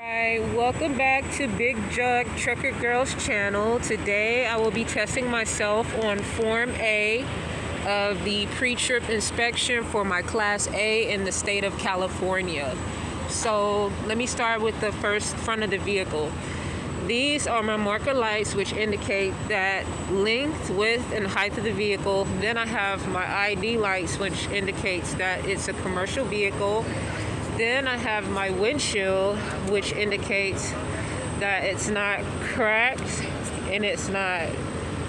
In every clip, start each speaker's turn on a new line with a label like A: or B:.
A: Hi, welcome back to Big Jug Trucker Girls channel. Today I will be testing myself on Form A of the pre-trip inspection for my Class A in the state of California. So let me start with the first front of the vehicle. These are my marker lights, which indicate that length, width, and height of the vehicle. Then I have my ID lights, which indicates that it's a commercial vehicle. Then I have my windshield, which indicates that it's not cracked and it's not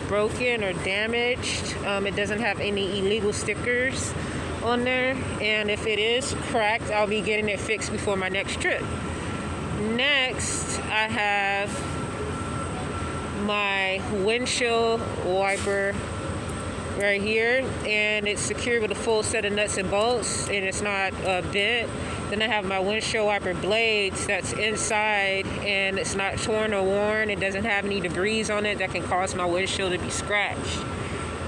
A: broken or damaged. It doesn't have any illegal stickers on there. And if it is cracked, I'll be getting it fixed before my next trip. Next, I have my windshield wiper right here, and it's secured with a full set of nuts and bolts, and it's not bent. Then I have my windshield wiper blades that's inside, and it's not torn or worn. It doesn't have any debris on it that can cause my windshield to be scratched.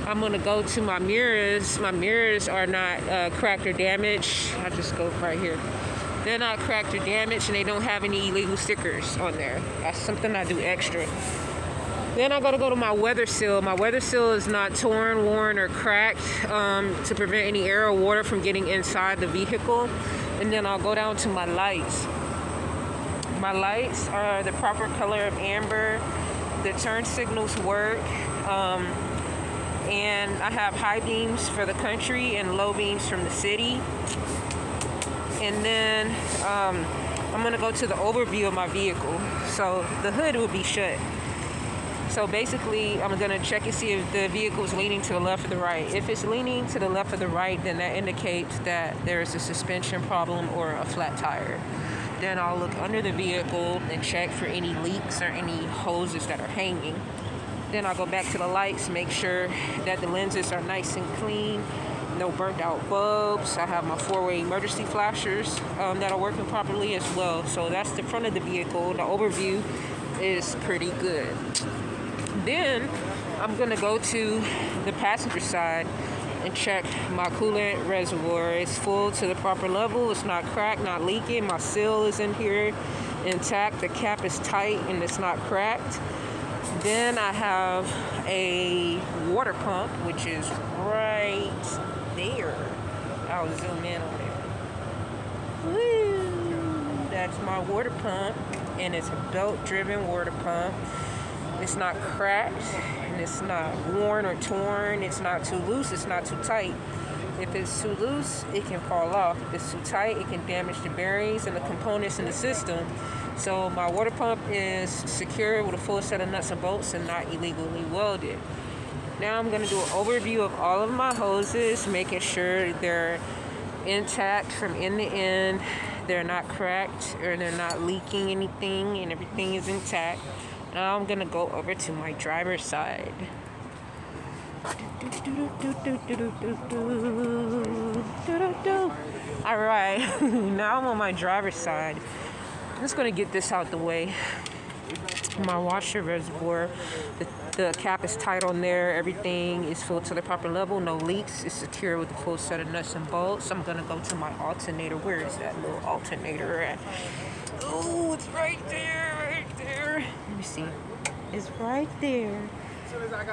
A: I'm gonna go to my mirrors. My mirrors are not cracked or damaged. I'll just go right here. They're not cracked or damaged, and they don't have any illegal stickers on there. That's something I do extra. Then I gotta go to my weather seal. My weather seal is not torn, worn, or cracked to prevent any air or water from getting inside the vehicle. And then I'll go down to my lights. My lights are the proper color of amber. The turn signals work. And I have high beams for the country and low beams from the city. And then I'm gonna go to the overview of my vehicle. So the hood will be shut. So basically, I'm gonna check and see if the vehicle is leaning to the left or the right. If it's leaning to the left or the right, then that indicates that there is a suspension problem or a flat tire. Then I'll look under the vehicle and check for any leaks or any hoses that are hanging. Then I'll go back to the lights, make sure that the lenses are nice and clean, no burnt out bulbs. I have my 4-way emergency flashers that are working properly as well. So that's the front of the vehicle. The overview is pretty good. Then I'm gonna go to the passenger side and check my coolant reservoir. It's full to the proper level. It's not cracked, not leaking. My seal is in here intact. The cap is tight and it's not cracked. Then I have a water pump, which is right there. I'll zoom in on it. Woo! That's my water pump, and it's a belt-driven water pump. It's not cracked, and it's not worn or torn. It's not too loose, it's not too tight. If it's too loose, it can fall off. If it's too tight, it can damage the bearings and the components in the system. So my water pump is secure with a full set of nuts and bolts and not illegally welded. Now I'm gonna do an overview of all of my hoses, making sure they're intact from end to end. They're not cracked or they're not leaking anything, and everything is intact. Now I'm gonna go over to my driver's side. All right, now I'm on my driver's side. I'm just gonna get this out the way. My washer reservoir, the cap is tight on there. Everything is filled to the proper level, no leaks. It's secure with a full set of nuts and bolts. I'm gonna go to my alternator. Where is that little alternator at? Oh, it's right there, right there. Let me see. It's right there.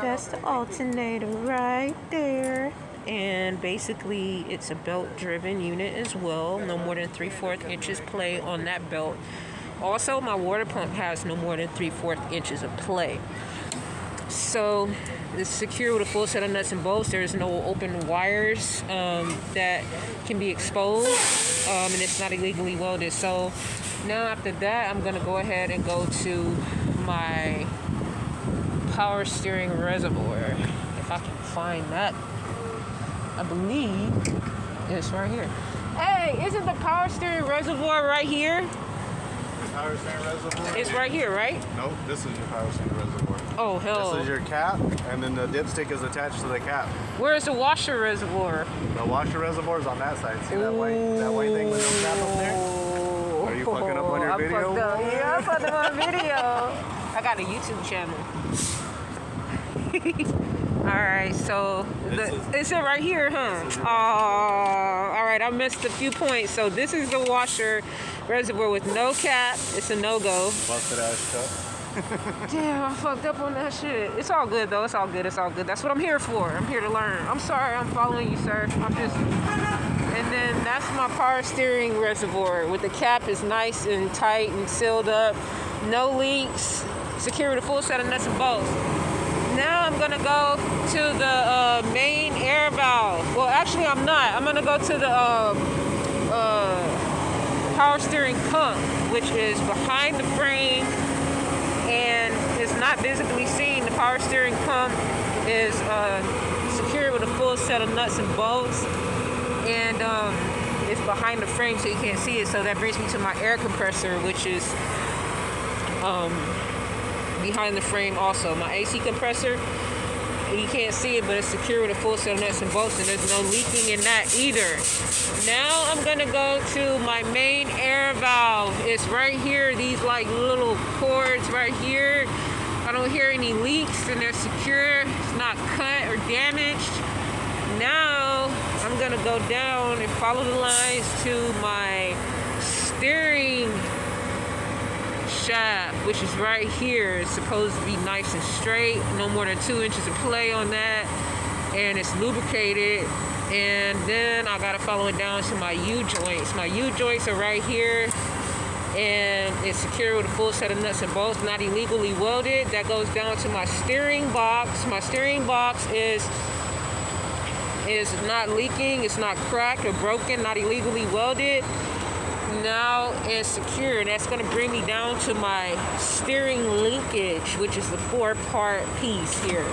A: That's the alternator right there. And basically, it's a belt-driven unit as well. No more than 3/4 inches play on that belt. Also, my water pump has no more than 3/4 inches of play. So it's secure with a full set of nuts and bolts. There's no open wires that can be exposed, and it's not illegally welded. So now after that, I'm gonna go ahead and go to my power steering reservoir. If I can find that, I believe it's right here. Hey, isn't the power steering reservoir right here?
B: The power steering reservoir?
A: It's right here, right?
B: Nope, this is your power steering reservoir.
A: Oh, hell.
B: This is your cap, and then the dipstick is attached to the cap.
A: Where's the washer reservoir?
B: The washer reservoir is on that side. See that white thing with no cap up there? Are you fucking up on your video?
A: Yeah, I'm fucking up on video. I got a YouTube channel. Alright, so it's it right here, huh? Alright, I missed a few points. So this is the washer reservoir with no cap. It's a no-go.
B: Busted ass cup.
A: Damn, I fucked up on that shit. It's all good though. It's all good. It's all good. That's what I'm here for. I'm here to learn. I'm sorry. I'm following you, sir. I'm just. And then that's my power steering reservoir with the cap is nice and tight and sealed up. No leaks. Secure with a full set of nuts and bolts. Now I'm gonna go to the main air valve. Well, actually I'm not. I'm gonna go to the power steering pump, which is behind the frame and it's not visibly seen. The power steering pump is secured with a full set of nuts and bolts, and it's behind the frame so you can't see it. So that brings me to my air compressor, which is behind the frame also. My AC compressor, you can't see it, but it's secure with a full set of nuts and bolts, and there's no leaking in that either. Now I'm gonna go to my main air valve. It's right here, these like little cords right here. I don't hear any leaks and they're secure. It's not cut or damaged. Now I'm gonna go down and follow the lines to my steering shaft, which is right here. It's supposed to be nice and straight, no more than 2 inches of play on that, and it's lubricated. And then I gotta follow it down to my U-joints. My U-joints are right here, and it's secured with a full set of nuts and bolts, not illegally welded. That goes down to my steering box. My steering box is not leaking, it's not cracked or broken, not illegally welded. Now it's secure, and that's going to bring me down to my steering linkage, which is the 4-part piece here.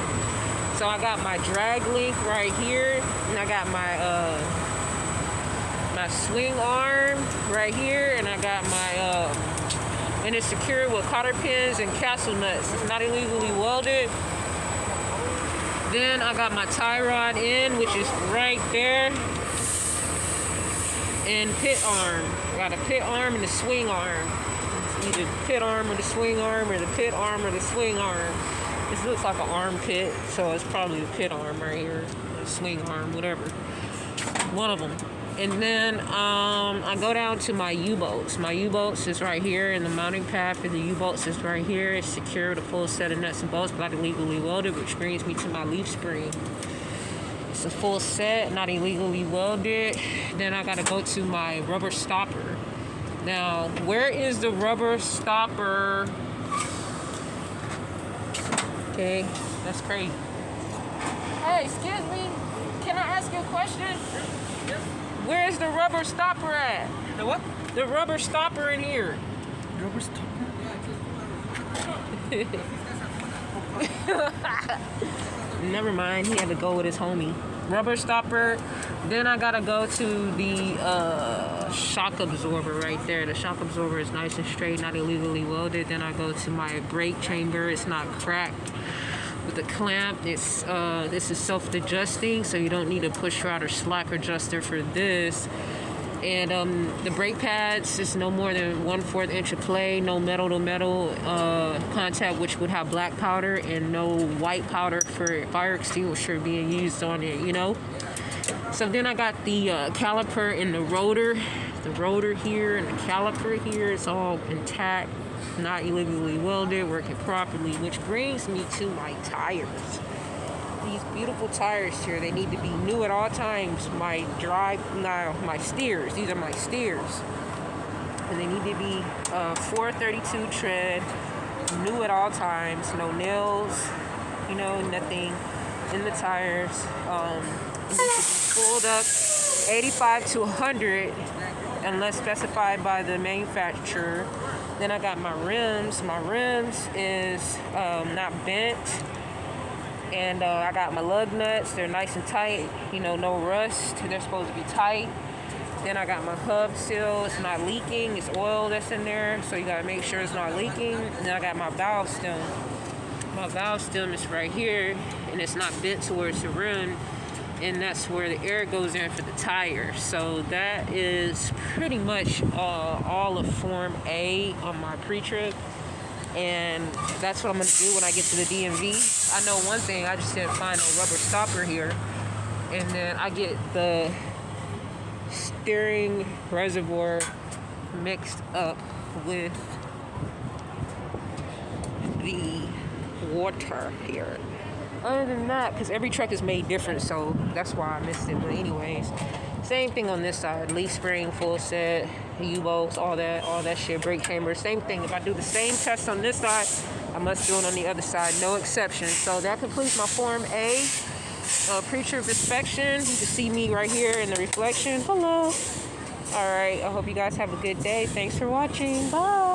A: So I got my drag link right here, and I got my my swing arm right here, and I got my and it's secured with cotter pins and castle nuts. It's not illegally welded. Then I got my tie rod in, which is right there, and pit arm. I got a pit arm and a swing arm. It's either the pit arm or the swing arm, or the pit arm or the swing arm. This looks like an armpit, so it's probably the pit arm right here, the swing arm, whatever. One of them. And then I go down to my U-bolts. My U-bolts is right here, and the mounting pad for the U-bolts is right here. It's secured with a full set of nuts and bolts, but not illegally welded, which brings me to my leaf spring. It's a full set, not illegally welded. Then I gotta go to my rubber stopper. Now, where is the rubber stopper? Okay, that's crazy. Hey, excuse me, can I ask you a question?
C: Yes.
A: Where's the rubber stopper at?
C: The what?
A: The rubber stopper in here.
C: Rubber stopper?
A: Never mind, he had to go with his homie. Rubber stopper. Then I gotta go to the shock absorber right there. The shock absorber is nice and straight, not illegally welded. Then I go to my brake chamber. It's not cracked with the clamp. It's this is self-adjusting, so you don't need a push rod or slack adjuster for this. And the brake pads is no more than 1/4 inch of play, no metal to metal contact, which would have black powder, and no white powder for fire extinguisher being used on it, you know. So then I got the caliper and the rotor here and the caliper here. It's all intact, not illegally welded, working properly, which brings me to my tires. These beautiful tires here, they need to be new at all times. My steers, these are my steers. And they need to be 432 tread, new at all times, no nails, you know, nothing in the tires. It needs to be pulled up 85 to 100 unless specified by the manufacturer. Then I got my rims. My rims is not bent. And I got my lug nuts. They're nice and tight, you know, no rust. They're supposed to be tight. Then I got my hub seal. It's not leaking. It's oil that's in there, so you gotta make sure it's not leaking. And then I got my valve stem. My valve stem is right here, and it's not bent towards the rim, and that's where the air goes in for the tire. So that is pretty much all of Form A on my pre-trip. And that's what I'm gonna do when I get to the DMV. I know one thing, I just didn't find no rubber stopper here. And then I get the steering reservoir mixed up with the water here. Other than that, because every truck is made different, so that's why I missed it. But anyways, same thing on this side. Leaf spring, full set, U-bolts, all that shit, brake chamber, same thing. If I do the same test on this side, I must do it on the other side, no exception. So that completes my Form A pre-trip inspection. You can see me right here in the reflection. Hello. All right, I hope you guys have a good day. Thanks for watching. Bye.